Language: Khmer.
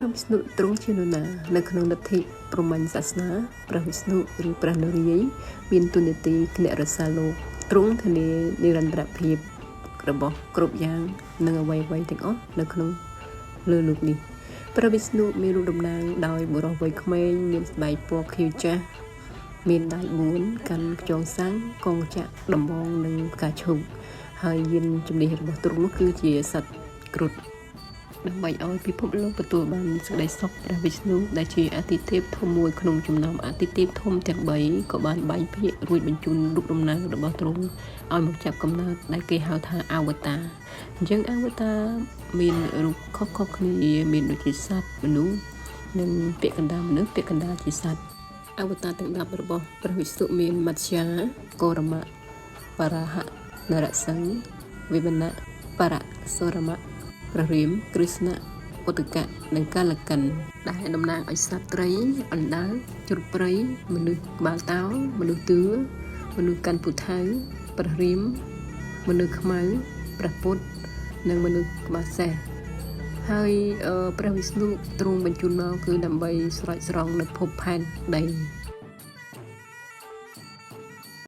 วิษณุตรงជានរណានៅក្នុងលទ្ធិព្រហ្មញ្ញសាសនាព្រះវិស្ណុឬព្រះនរាយណ៍មានតួនាទីគណៈរក្សាលោកទ្រង់ធានានិរន្តរភាពរបស់គ្រប់យ៉ាងនិងអ្វីៗទាំងអស់នៅក្នុងលើលោកនេះព្រះវិស្ណុមានរូបតំណាងដោយបុរសវ័យក្មេងមានស្បែកពណ៌ខៀវចាស់មានដៃ4កាន់ខ្យងសាំងកងចក្រដំបងនិងផ្កាឈូកហើយយានជំនិះរបស់ទ្រង់នោះគឺជាសត្វគ្រុឌដើម្បីឲ្យពិភពលោកទទួលបានសេចក្តីសុខព្រះវិស្ណុដែលជាអាទិទេពធំមួយក្នុងចំណោមអាទិទេពធំទាំង3ក៏បានបែងភាគរួចបញ្ជូនរូបតំណាងរបស់ទ្រង់ឲ្យមកចាប់កំណើតដែលគេហៅថាអវតារអញ្ចឹងអវតារមានរូបខុសៗគ្នាមានដូចជាសត្វមនុស្សនិងពាក្យកណ្ដាលមនុស្សពាក្យកណ្ដាលជាសត្វអវតារទាំង10របស់ព្រះវិស្ណុមានមត្យាកោរមៈបរាហៈនរសិង្ហវិវណៈបរៈសរមៈព្រះរាមគ្រឹស្ណៈពុទ្ធកៈនិងកាលកិនដែលតំណាងឲ្យសត្វត្រីអណ្ដើកជ្រូកព្រៃមនុស្សក្បាលតោមនុស្សទឿមនុស្សកាន់ពូថៅព្រះរាមមនុស្សខ្មៅព្រះពុទ្ធនិងមនុស្សក្បាលសេះហើយព្រះវិស្ណុទ្រង់បញ្ជូនមកគឺដើម្បីស្រោចស្រង់នៅភពផែនដី